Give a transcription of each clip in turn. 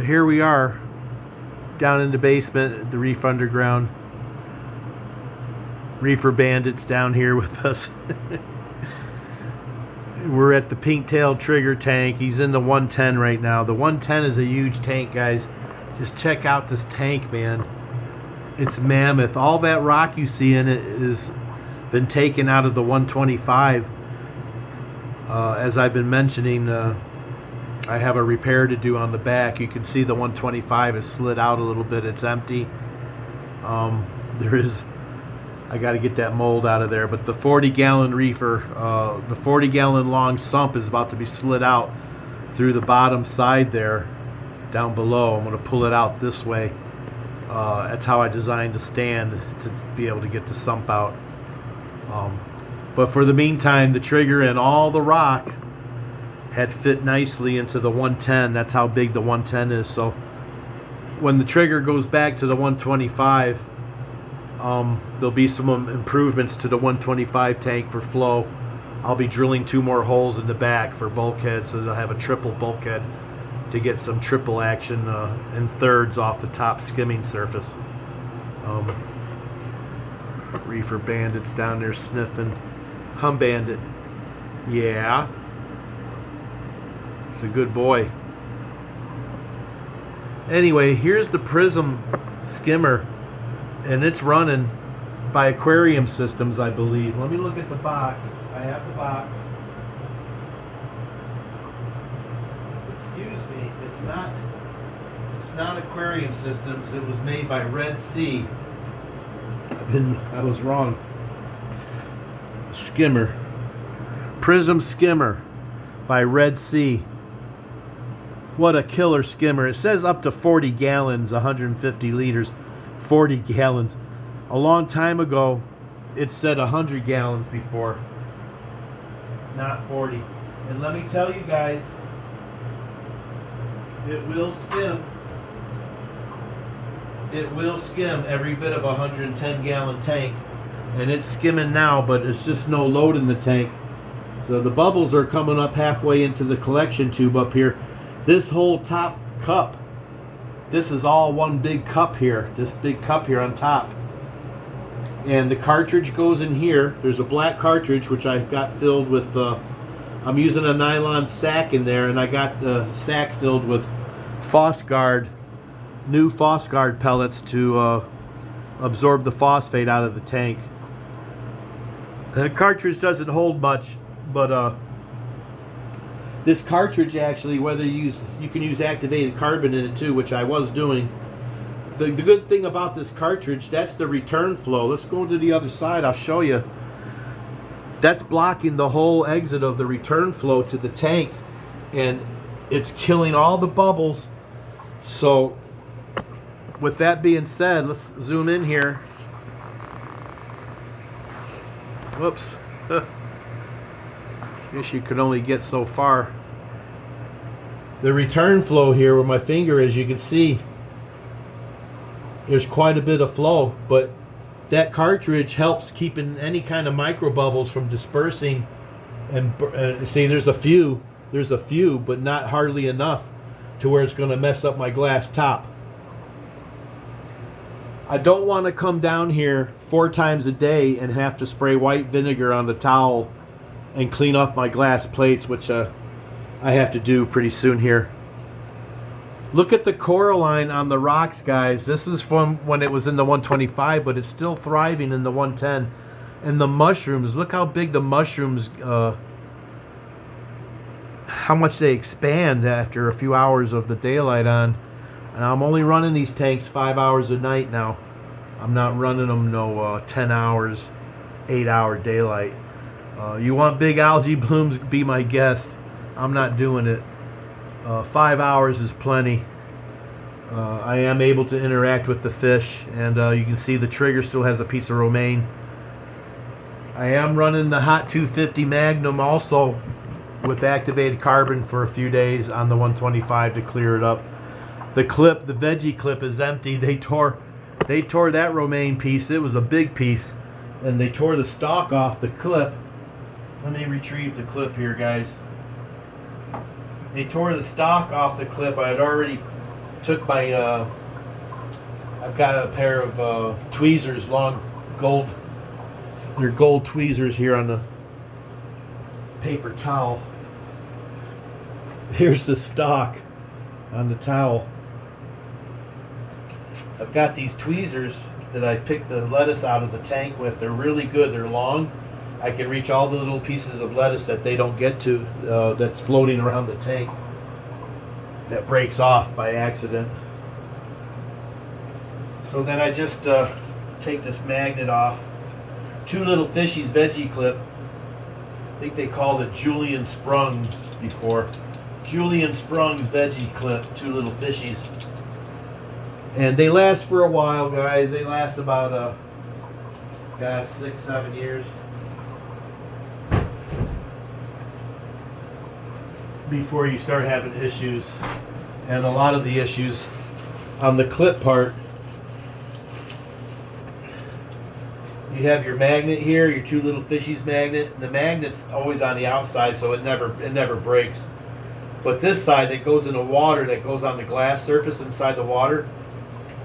here we are down in the basement, the Reef Underground. Reefer Bandits down here with us. We're at the pink-tailed trigger tank. He's in the 110 right now. The 110 is a huge tank, guys. Just check out this tank, man. It's mammoth. All that rock you see in it has been taken out of the 125. As I've been mentioning, I have a repair to do on the back. You can see the 125 is slid out a little bit. It's empty. I got to get that mold out of there. But the 40-gallon reefer, the 40-gallon long sump is about to be slid out through the bottom side there, down below. I'm going to pull it out this way. That's how I designed the stand, to be able to get the sump out. But for the meantime, the trigger and all the rock had fit nicely into the 110. That's how big the 110 is. So when the trigger goes back to the 125, there'll be some improvements to the 125 tank for flow. I'll be drilling 2 more holes in the back for bulkhead, so they'll have a triple bulkhead to get some triple action in thirds off the top skimming surface. Reefer Bandits down there sniffing. Hum Bandit. Yeah. It's a good boy. Anyway, here's the Prizm skimmer, and it's running by Aquarium Systems, I believe. Let me look at the box. I have the box. Excuse me. It's not Aquarium Systems. It was made by Red Sea. I was wrong. Skimmer. Prizm skimmer by Red Sea. What a killer skimmer. It says up to 40 gallons, 150 liters. 40 gallons. A long time ago, it said 100 gallons before. Not 40. And let me tell you guys, it will skim. It will skim every bit of a 110-gallon tank. And it's skimming now, but it's just no load in the tank. So the bubbles are coming up halfway into the collection tube up here. This whole top cup, this is all one big cup here. This big cup here on top. And the cartridge goes in here. There's a black cartridge, which I've got filled with, I'm using a nylon sack in there, and I got the sack filled with new Phosguard pellets to absorb the phosphate out of the tank. The cartridge doesn't hold much, but this cartridge actually, whether you can use activated carbon in it too, which I was doing. The good thing about this cartridge, that's the return flow. Let's go to the other side. I'll show you. That's blocking the whole exit of the return flow to the tank, and it's killing all the bubbles. So with that being said, let's zoom in here. Whoops. Guess you could only get so far. The return flow here where my finger is, you can see there's quite a bit of flow, but that cartridge helps keeping any kind of micro bubbles from dispersing. And see, there's a few, but not hardly enough to where it's going to mess up my glass top. I don't want to come down here 4 times a day and have to spray white vinegar on the towel and clean off my glass plates, which I have to do pretty soon here. Look at the coralline on the rocks, guys. This is from when it was in the 125, but it's still thriving in the 110. And the mushrooms, look how big the mushrooms, how much they expand after a few hours of the daylight on. And I'm only running these tanks 5 hours a night now. I'm not running them no 10 hours, 8-hour daylight. You want big algae blooms, be my guest. I'm not doing it. 5 hours is plenty. I am able to interact with the fish, and you can see the trigger still has a piece of romaine. I am running the Hot 250 Magnum also with activated carbon for a few days on the 125 to clear it up. The clip, the veggie clip, is empty. They tore that romaine piece. It was a big piece, and they tore the stalk off the clip. Let me retrieve the clip here, guys. They tore the stalk off the clip. I had already took my, I've got a pair of tweezers, long gold, they're gold tweezers here on the paper towel. Here's the stock on the towel. I've got these tweezers that I picked the lettuce out of the tank with. They're really good. They're long. I can reach all the little pieces of lettuce that they don't get to, that's floating around the tank, that breaks off by accident. So then I just take this magnet off. Two little fishies veggie clip. I think they called it Julian Sprungs before. Julian Sprungs veggie clip, two little fishies. And they last for a while, guys. They last about 6-7 years before you start having issues. And a lot of the issues on the clip part, you have your magnet here, your two little fishies magnet. The magnet's always on the outside, so it never breaks. But this side that goes in the water, that goes on the glass surface inside the water,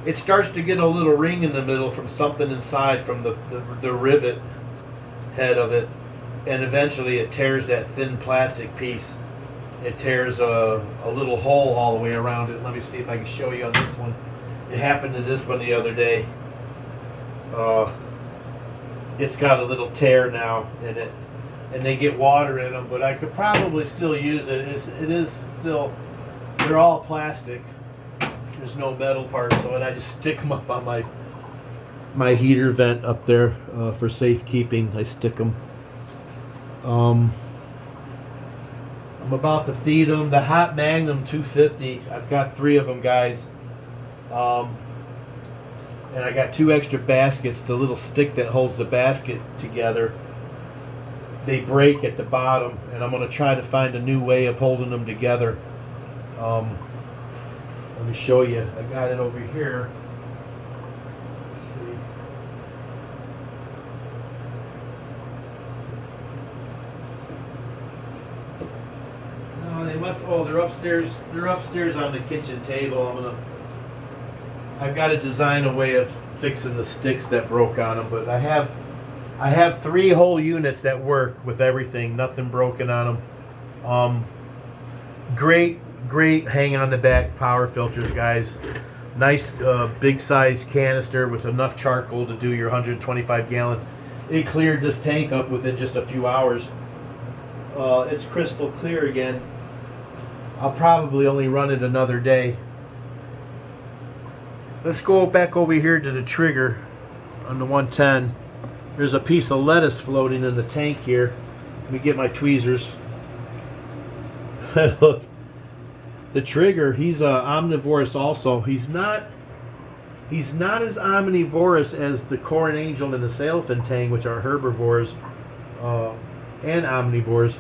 it starts to get a little ring in the middle from something inside, from the rivet head of it, and eventually it tears that thin plastic piece. It tears a little hole all the way around it. Let me see if I can show you on this one. It happened to this one the other day. It's got a little tear now in it, and they get water in them, but I could probably still use it. It is still, they're all plastic. There's no metal parts, so I just stick them up on my heater vent up there for safekeeping. I stick them. I'm about to feed them the Hot Magnum 250. I've got 3 of them, guys. And I got 2 extra baskets. The little stick that holds the basket together, they break at the bottom, and I'm going to try to find a new way of holding them together. Let me show you. I got it over here. Let's see. No, they must. Oh, they're upstairs. They're upstairs on the kitchen table. I've got to design a way of fixing the sticks that broke on them, but I have 3 whole units that work with everything. Nothing broken on them. Great hang on the back power filters, guys. Nice big size canister with enough charcoal to do your 125 gallon. It cleared this tank up within just a few hours. It's crystal clear again. I'll probably only run it another day. Let's go back over here to the trigger on the 110. There's a piece of lettuce floating in the tank here. Let me get my tweezers. Look. The trigger, he's omnivorous also. He's not as omnivorous as the Corn Angel and the Sailfin Tang, which are herbivores and omnivores.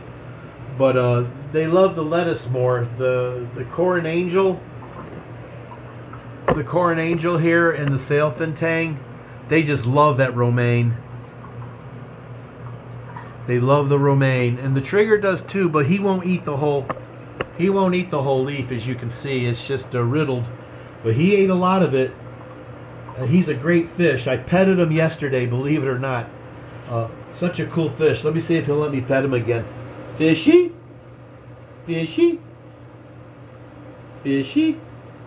But they love the lettuce more. The Corn Angel here and the Sailfin Tang, they just love that romaine. They love the romaine, and the trigger does too. But he won't eat the whole. He won't eat the whole leaf, as you can see. It's just riddled. But he ate a lot of it. And he's a great fish. I petted him yesterday, believe it or not. Such a cool fish. Let me see if he'll let me pet him again. Fishy? Fishy? Fishy?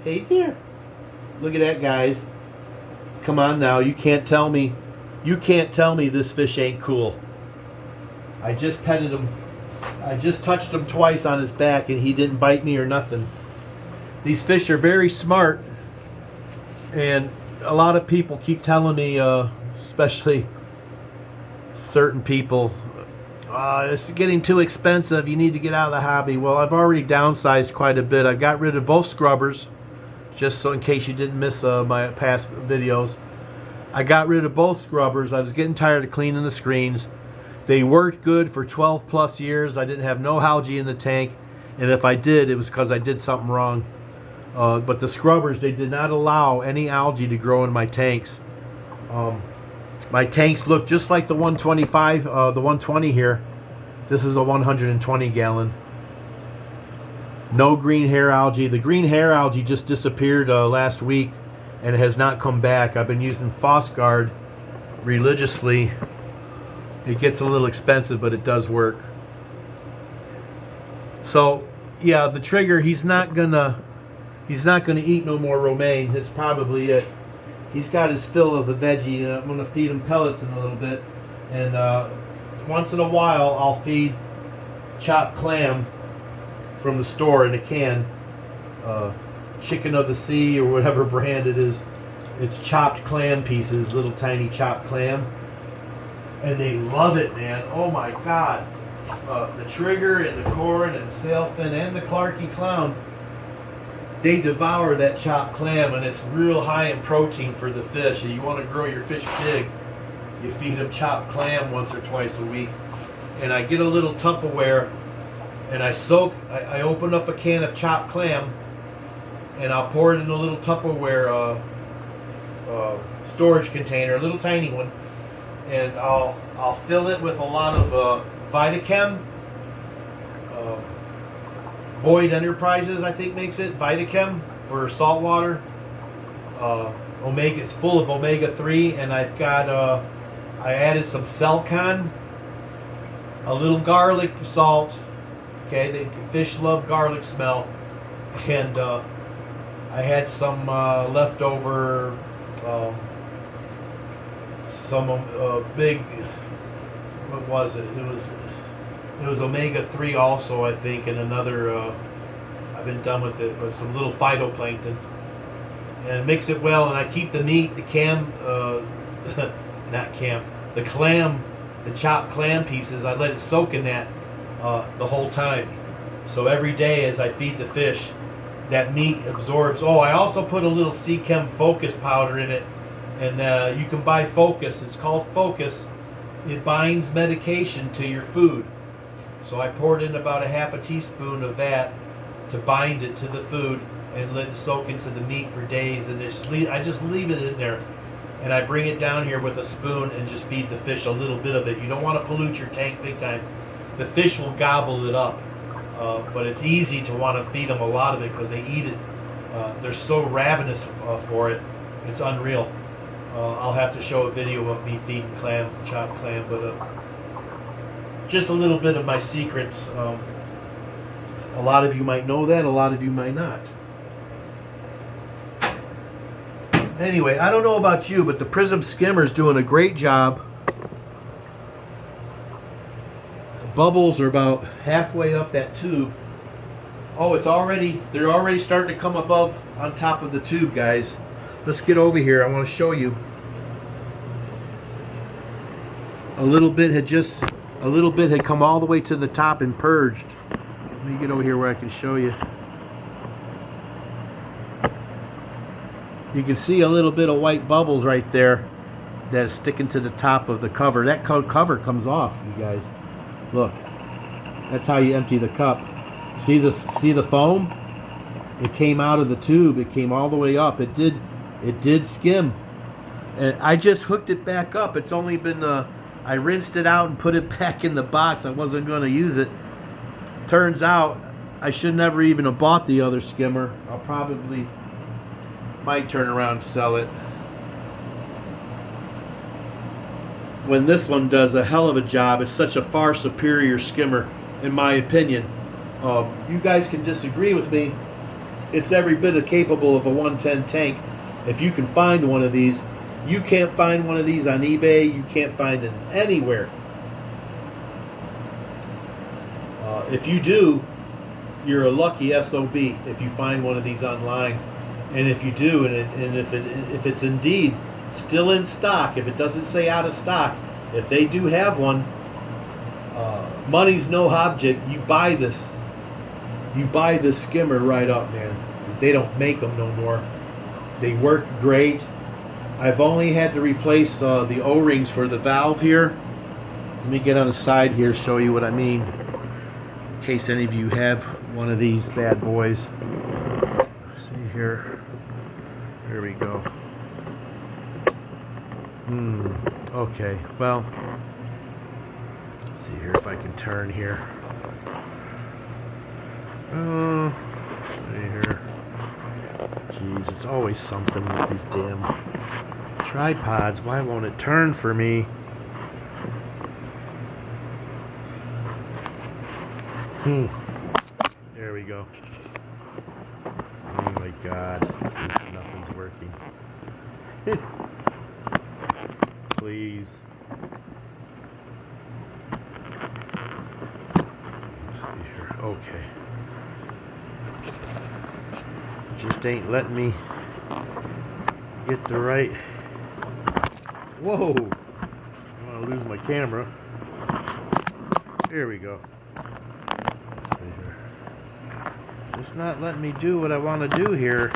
Hey there. Look at that, guys. Come on now. You can't tell me this fish ain't cool. I just petted him. I just touched him twice on his back, and he didn't bite me or nothing. These fish are very smart, and a lot of people keep telling me, especially certain people, it's getting too expensive. You need to get out of the hobby. Well, I've already downsized quite a bit. I got rid of both scrubbers, just so in case you didn't miss my past videos. I got rid of both scrubbers. I was getting tired of cleaning the screens. They worked good for 12 plus years. I didn't have no algae in the tank, and if I did, it was because I did something wrong. But the scrubbers, they did not allow any algae to grow in my tanks. My tanks look just like the 125, the 120 here. This is a 120 gallon. No green hair algae. The green hair algae just disappeared last week, and it has not come back. I've been using Fosguard religiously. It gets a little expensive, but it does work. So yeah, the trigger, he's not gonna eat no more romaine. That's probably it. He's got his fill of the veggie, and I'm gonna feed him pellets in a little bit. And once in a while, I'll feed chopped clam from the store in a can. Chicken of the Sea or whatever brand it is. It's chopped clam pieces, little tiny chopped clam. And they love it, man. Oh my God. The trigger and the corn and the sailfin and the Clarky clown, they devour that chopped clam, and it's real high in protein for the fish. If you want to grow your fish big, you feed them chopped clam once or twice a week. And I get a little Tupperware, and I open up a can of chopped clam, and I'll pour it in a little Tupperware storage container, a little tiny one, and I'll fill it with a lot of Vitachem. Boyd Enterprises, I think, makes it Vitachem for saltwater. Omega, it's full of omega-3, and I've got I added some Celcon, a little garlic salt. Okay, the fish love garlic smell, and I had some leftover, some big. What was it? It was omega-3 also, I think, and another. I've been done with it, but some little phytoplankton, and mix it well. And I keep the meat, the the clam, the chopped clam pieces. I let it soak in that the whole time. So every day as I feed the fish, that meat absorbs. Oh, I also put a little Seachem Focus powder in it, and you can buy Focus. It's called Focus. It binds medication to your food. So I poured in about a half a teaspoon of that to bind it to the food and let it soak into the meat for days. And I just leave it in there. And I bring it down here with a spoon and just feed the fish a little bit of it. You don't want to pollute your tank big time. The fish will gobble it up. But it's easy to want to feed them a lot of it because they eat it. They're so ravenous for it. It's unreal. I'll have to show a video of me feeding clam, chopped clam, but just a little bit of my secrets. A lot of you might know that, a lot of you might not. Anyway, I don't know about you, but the Prizm Skimmer is doing a great job. The bubbles are about halfway up that tube. Oh, they're already starting to come above on top of the tube, guys. Let's get over here. I want to show you. A little bit had come all the way to the top and purged. Let me get over here where I can show you. You can see a little bit of white bubbles right there that is sticking to the top of the cover. That cover comes off, you guys. Look. That's how you empty the cup. See the foam? It came out of the tube. It came all the way up. It did skim. And I just hooked it back up. It's only been I rinsed it out and put it back in the box. I wasn't going to use it. Turns out I should never even have bought the other skimmer. I'll probably might turn around and sell it. When this one does a hell of a job, it's such a far superior skimmer, in my opinion. You guys can disagree with me. It's every bit capable of a 110 tank. If you can find one of these, you can't find one of these on eBay. You can't find it anywhere. If you do, you're a lucky SOB if you find one of these online. And if you do, and if it's indeed still in stock, if it doesn't say out of stock, if they do have one, money's no object. You buy this skimmer right up, man. They don't make them no more. They work great. I've only had to replace the O-rings for the valve here. Let me get on the side here, show you what I mean, in case any of you have one of these bad boys. See here. There we go. Okay, well, let's see here if I can turn here. Right here. Jeez, it's always something with these damn tripods. Why won't it turn for me? There we go. Oh my God, nothing's working. Please. Let's see here. Okay. Just ain't letting me get the right. Whoa! I'm gonna lose my camera. Here we go. Just not letting me do what I want to do here.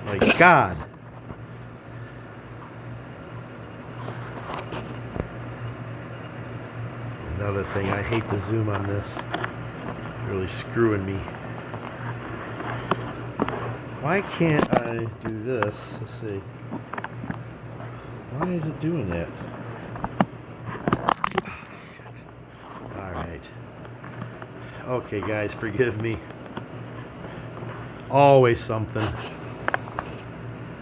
My God. Another thing, I hate the zoom on this. It's really screwing me. Why can't I do this? Let's see. Why is it doing that? Alright. Okay, guys, forgive me. Always something.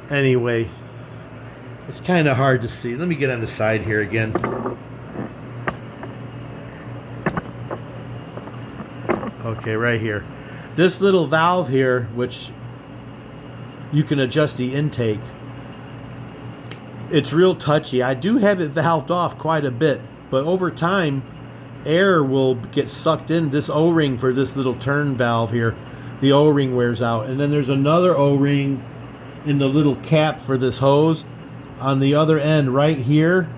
Anyway, it's kind of hard to see. Let me get on the side here again. Okay, right here. This little valve here, which you can adjust the intake. It's real touchy. I do have it valved off quite a bit, but over time, air will get sucked in. This O-ring for this little turn valve here, the O-ring wears out. And then there's another O-ring in the little cap for this hose. On the other end, right here,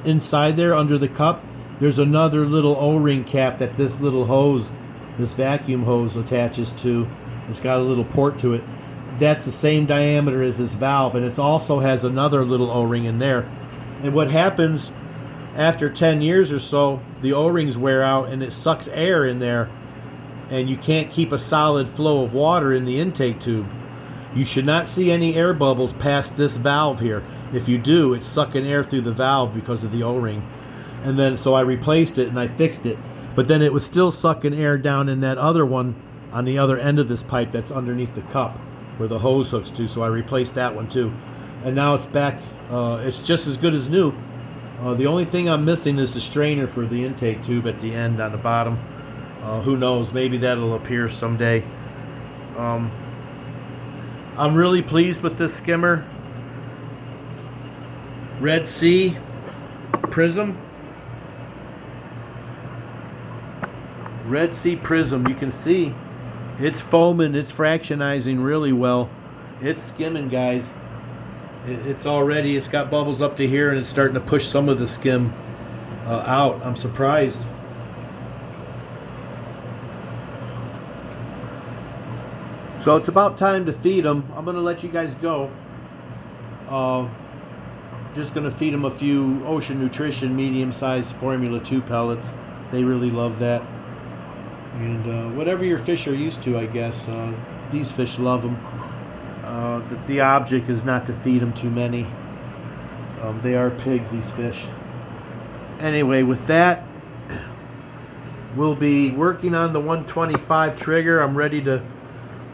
inside there, under the cup, there's another little O-ring cap that this little hose, this vacuum hose attaches to. It's got a little port to it. That's the same diameter as this valve, and it also has another little O-ring in there. And what happens after 10 years or so, the O-rings wear out and it sucks air in there, and you can't keep a solid flow of water in the intake tube. You should not see any air bubbles past this valve here. If you do, it's sucking air through the valve because of the O-ring. And then so I replaced it and I fixed it, but then it was still sucking air down in that other one on the other end of this pipe that's underneath the cup where the hose hooks to, so I replaced that one too. And now it's back. It's just as good as new. The only thing I'm missing is the strainer for the intake tube at the end on the bottom. Who knows, maybe that'll appear someday. I'm really pleased with this skimmer. Red Sea Prizm. Red Sea Prizm. You can see it's foaming, it's fractionizing really well. It's skimming, guys. It's got bubbles up to here, and it's starting to push some of the skim out. I'm surprised. So it's about time to feed them. I'm going to let you guys go. Just going to feed them a few Ocean Nutrition medium-sized Formula 2 pellets. They really love that. And whatever your fish are used to, I guess. These fish love them. The object is not to feed them too many. They are pigs, these fish. Anyway, with that, we'll be working on the 125 trigger. I'm ready to...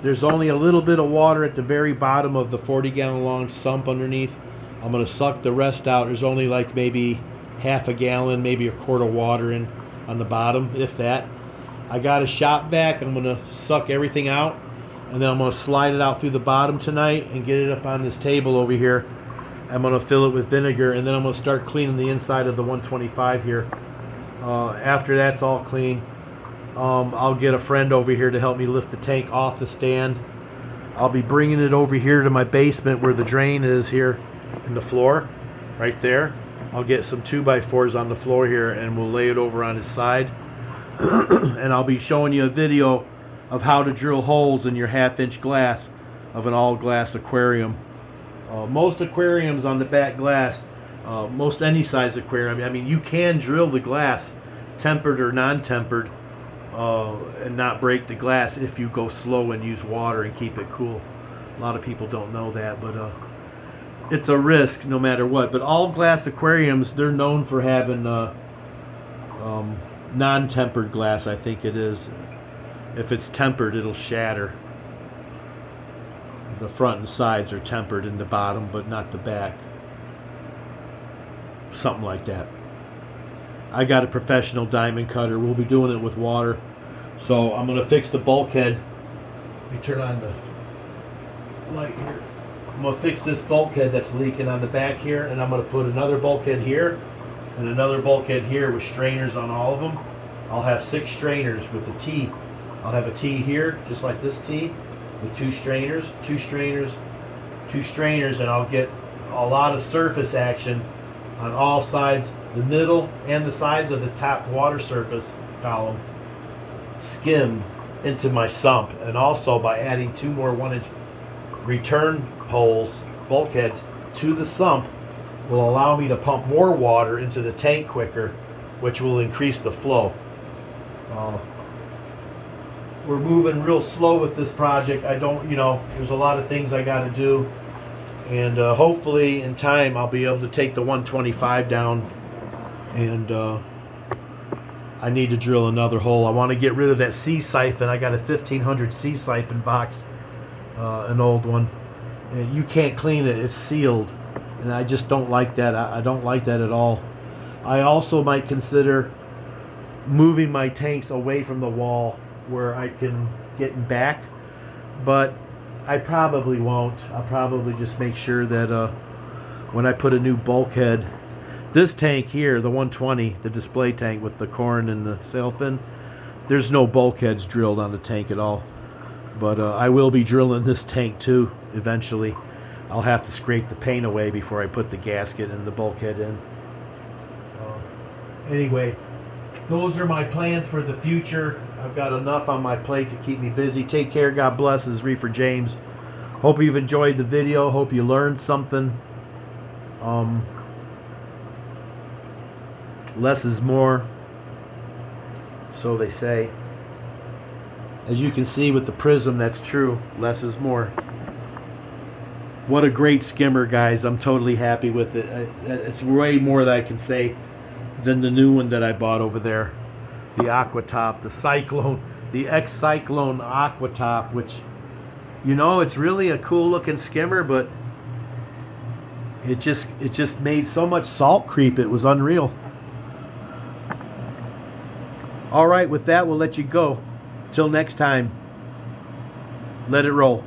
There's only a little bit of water at the very bottom of the 40-gallon long sump underneath. I'm going to suck the rest out. There's only like maybe half a gallon, maybe a quart of water in on the bottom, if that. I got a shop vac. I'm going to suck everything out, and then I'm going to slide it out through the bottom tonight and get it up on this table over here. I'm going to fill it with vinegar, and then I'm going to start cleaning the inside of the 125 here. After that's all clean, I'll get a friend over here to help me lift the tank off the stand. I'll be bringing it over here to my basement where the drain is here in the floor, right there. I'll get some 2x4s on the floor here, and we'll lay it over on its side. And I'll be showing you a video of how to drill holes in your 1/2-inch glass of an all-glass aquarium. Most aquariums on the back glass, most any size aquarium, I mean, you can drill the glass, tempered or non-tempered, and not break the glass if you go slow and use water and keep it cool. A lot of people don't know that, but it's a risk no matter what. But all glass aquariums, they're known for having non-tempered glass, I think it is. If it's tempered, it'll shatter. The front and sides are tempered in the bottom, but not the back. Something like that. I got a professional diamond cutter. We'll be doing it with water. So I'm going to fix the bulkhead. Let me turn on the light here. I'm going to fix this bulkhead that's leaking on the back here, and I'm going to put another bulkhead here and another bulkhead here with strainers on all of them. I'll have 6 strainers with a T. I'll have a T here, just like this T, with 2 strainers, 2 strainers, 2 strainers, and I'll get a lot of surface action on all sides, the middle and the sides of the top water surface column, skim into my sump. And also by adding 2 more 1-inch return holes, bulkheads, to the sump will allow me to pump more water into the tank quicker, which will increase the flow. We're moving real slow with this project. There's a lot of things I got to do. And hopefully in time I'll be able to take the 125 down, and I need to drill another hole. I want to get rid of that C siphon. I got a 1500 C siphon box, an old one. And you can't clean it, it's sealed, and I just don't like that. I don't like that at all. I also might consider moving my tanks away from the wall where I can get back, but I probably won't. I'll probably just make sure that when I put a new bulkhead, this tank here, the 120, the display tank with the corn and the sail fin, there's no bulkheads drilled on the tank at all. But I will be drilling this tank too eventually. I'll have to scrape the paint away before I put the gasket and the bulkhead in. Anyway, those are my plans for the future. I've got enough on my plate to keep me busy. Take care. God bless. This is Reefer James. Hope you've enjoyed the video. Hope you learned something. Less is more, so they say. As you can see with the Prizm, that's true. Less is more. What a great skimmer, guys. I'm totally happy with it. It's way more that I can say than the new one that I bought over there. The Aqua Top, the Cyclone, the X-Cyclone Aqua Top, which, it's really a cool looking skimmer, but it just made so much salt creep, it was unreal. All right, with that, we'll let you go. Till next time, let it roll.